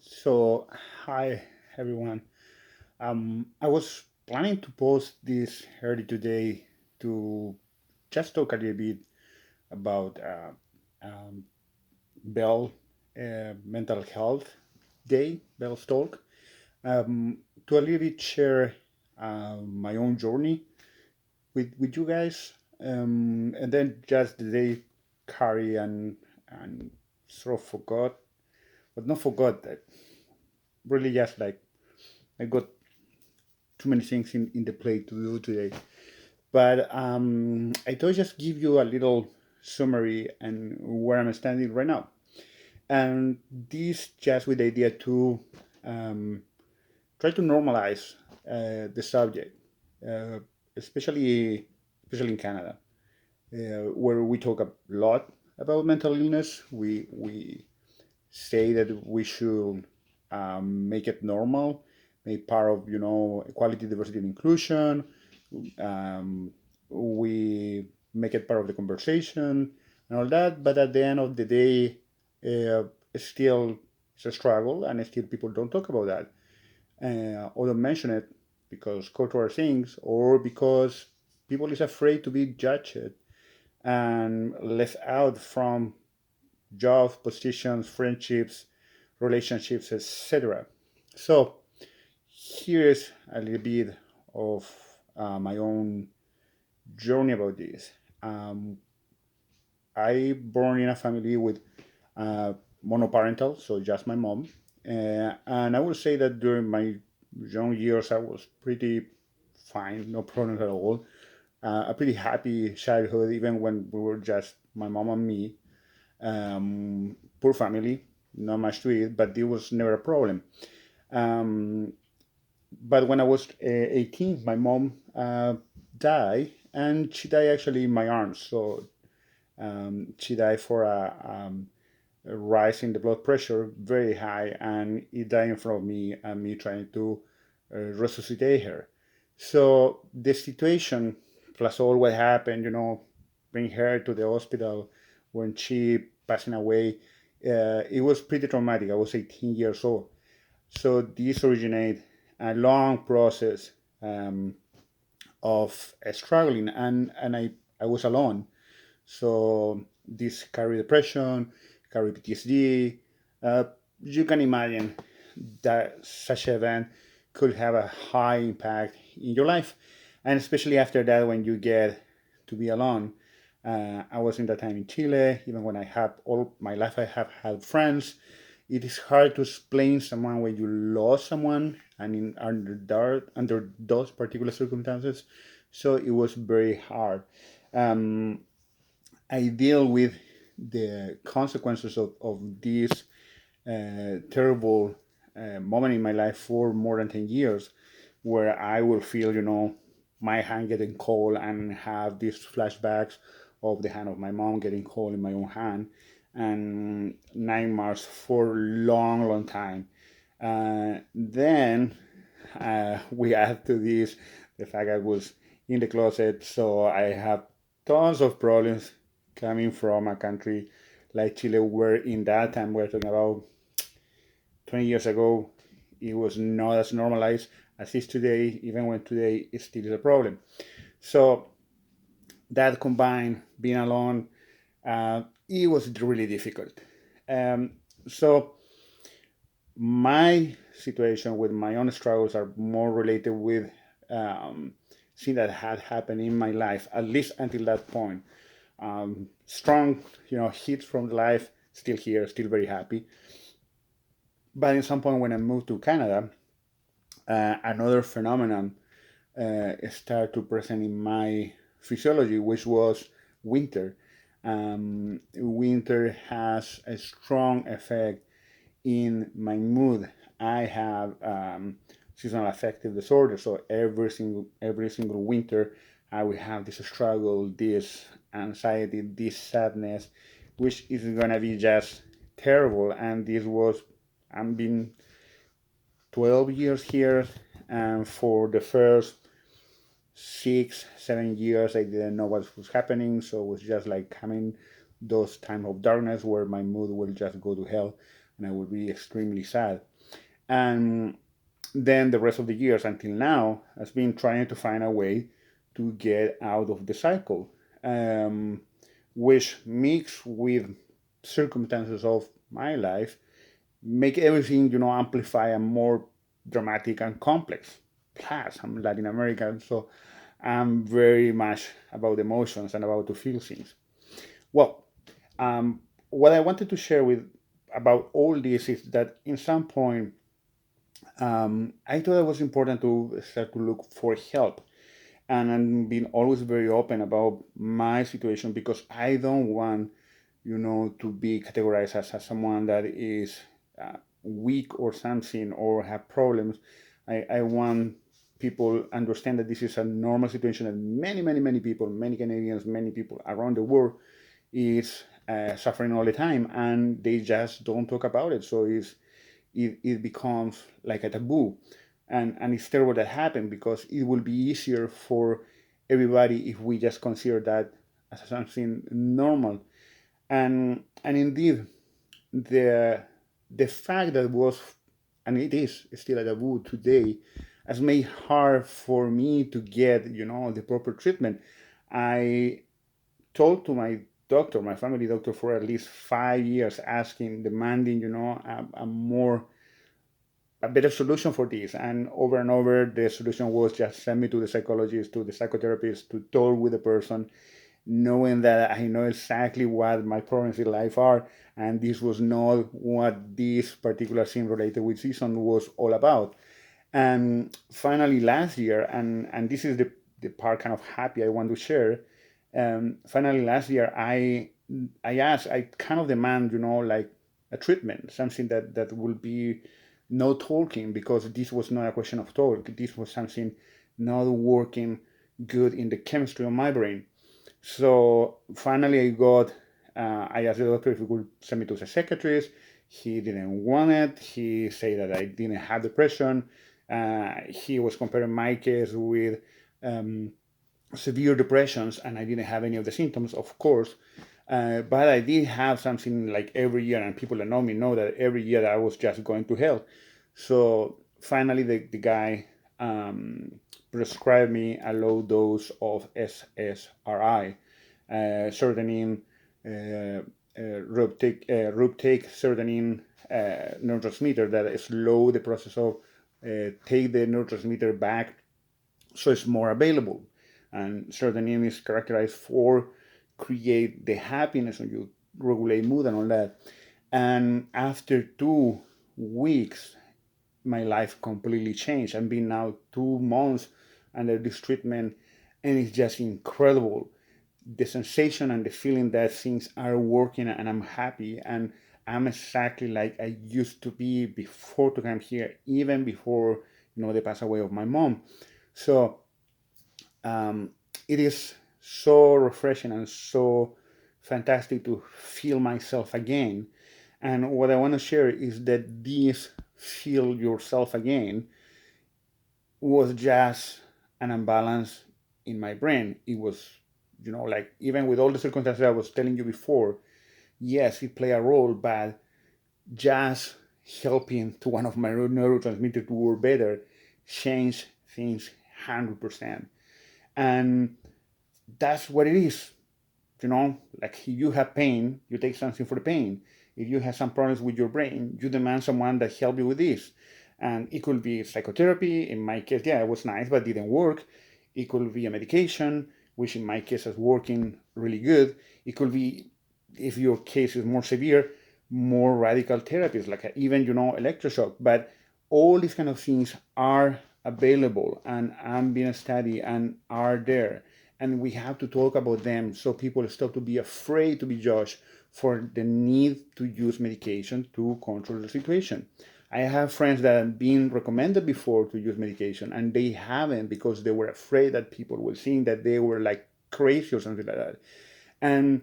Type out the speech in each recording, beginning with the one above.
So, hi everyone. I was planning to post this early today to just talk a little bit about um, Bell Mental Health Day, Bell's Talk, to a little bit share my own journey with you guys, and then just the day carry and sort of forgot, but not forgot that really just like I got too many things in the plate to do today. But I thought just give you a little summary and where I'm standing right now. And this just with the idea to um, try to normalize the subject, uh, especially especially in Canada, where we talk a lot about mental illness. We say that we should make it normal, make part of equality, diversity, and inclusion. Um, we make it part of the conversation and all that. But at the end of the day, still it's a struggle, and still people don't talk about that or don't mention it because cultural things or because people is afraid to be judged and left out from jobs, positions, friendships, relationships, etc. So here's a little bit of my own journey about this. Um, I born in a family with uh, monoparental, so just my mom, and I would say that during my young years I was pretty fine, no problems at all. A pretty happy childhood, even when we were just my mom and me. Poor family, not much to eat, but it was never a problem. Um, but when I was 18, my mom died, and she died actually in my arms. So she died for a rise in the blood pressure very high, and it died in front of me, and me trying to resuscitate her. So the situation, plus all what happened, bring her to the hospital when she passing away, it was pretty traumatic. I was 18 years old. So this originated a long process of struggling, and I was alone. So this carry depression, carry PTSD. Uh, you can imagine that such event could have a high impact in your life, and especially after that when you get to be alone. I was in that time in Chile. Even when I have all my life, I have had friends. It is hard to explain someone when you lost someone and under those particular circumstances. So it was very hard. Um, I deal with the consequences of this terrible moment in my life for more than 10 years, where I will feel, my hand getting cold and have these flashbacks of the hand of my mom getting cold in my own hand and nightmares for a long, long time. Then we add to this the fact I was in the closet, so I have tons of problems coming from a country like Chile, where in that time we're talking about 20 years ago, it was not as normalized as it is today, even when today it still is a problem. So that combined being alone, it was really difficult. Um, so my situation with my own struggles are more related with things that had happened in my life, at least until that point. Strong, hits from life, still here, still very happy. But at some point when I moved to Canada, another phenomenon started to present in my physiology, which was winter. Winter has a strong effect in my mood. I have seasonal affective disorder, so every single winter, I will have this struggle, this anxiety, this sadness, which is gonna be just terrible. And this was, I've been 12 years here, and for the first 6, 7 years, I didn't know what was happening, so it was just like coming those time of darkness where my mood will just go to hell, and I would be extremely sad. And then the rest of the years until now has been trying to find a way to get out of the cycle, um, which mixed with circumstances of my life make everything, amplify and more dramatic and complex. Plus, I'm Latin American, so I'm very much about emotions and about to feel things. Well, what I wanted to share with about all this is that in some point, I thought it was important to start to look for help. And I'm being always very open about my situation because I don't want, to be categorized as someone that is weak or something or have problems. I want people understand that this is a normal situation that many, many, many people, many Canadians, many people around the world is suffering all the time, and they just don't talk about it. So it becomes like a taboo, and it's terrible that happened because it will be easier for everybody if we just consider that as something normal. And indeed, the the fact that was, and it is still a taboo today, has made hard for me to get the proper treatment. I told to my doctor, my family doctor, for at least 5 years, asking, demanding, a better solution for this. And over, the solution was just send me to the psychologist, to the psychotherapist, to talk with the person, knowing that I know exactly what my problems in life are. And this was not what this particular thing related with season was all about. And finally, last year, and this is the part kind of happy I want to share. Finally, last year, I asked, I kind of demand, like a treatment, something that will be no talking, because this was not a question of talk. This was something not working good in the chemistry of my brain. So finally, I asked the doctor if he could send me to the psychiatrist. He didn't want it. He said that I didn't have depression. He was comparing my case with um, severe depressions, and I didn't have any of the symptoms, of course. But I did have something like every year, and people that know me know that every year that I was just going to hell. So finally, the guy prescribed me a low dose of SSRI, serotonin, Ruptake serotonin neurotransmitter that slow the process of take the neurotransmitter back so it's more available. And serotonin is characterized for create the happiness and you regulate mood and all that. And after 2 weeks, my life completely changed. I've been now 2 months under this treatment, and it's just incredible. The sensation and the feeling that things are working and I'm happy and I'm exactly like I used to be before to come here, even before the pass away of my mom. So um, it is so refreshing and so fantastic to feel myself again. And what I want to share is that this feel yourself again was just an imbalance in my brain. It was, like even with all the circumstances I was telling you before, yes, it played a role, but just helping to one of my neurotransmitters to work better changed things 100%. And that's what it is. Like if you have pain, you take something for the pain. If you have some problems with your brain, you demand someone that help you with this. And it could be psychotherapy. In my case, yeah, it was nice, but didn't work. It could be a medication, which in my case is working really good. It could be, if your case is more severe, more radical therapies, like even, electroshock. But all these kind of things are available and are being studied and are there, and we have to talk about them so people stop to be afraid to be judged for the need to use medication to control the situation. I have friends that have been recommended before to use medication and they haven't because they were afraid that people will think that they were like crazy or something like that. And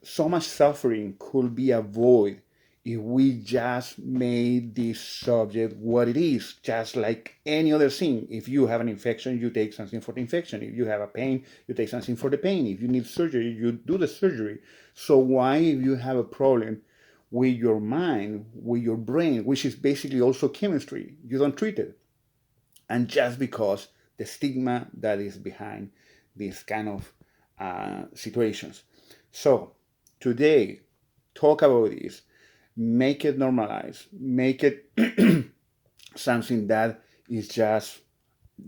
so much suffering could be avoided if we just made this subject what it is, just like any other thing. If you have an infection, you take something for the infection. If you have a pain, you take something for the pain. If you need surgery, you do the surgery. So why, if you have a problem with your mind, with your brain, which is basically also chemistry. You don't treat it. And just because the stigma that is behind these kind of situations. So today, talk about this, make it normalized, make it something that is just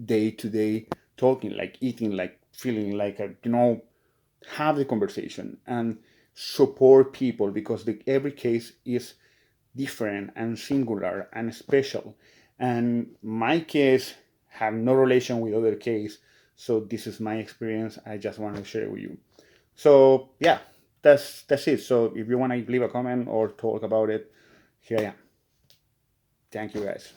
day to day talking, like eating, like feeling, like have the conversation and support people, because every case is different and singular and special. And my case have no relation with other case. So this is my experience. I just want to share with you. So yeah, that's it. So if you want to leave a comment or talk about it, here I am. Thank you guys.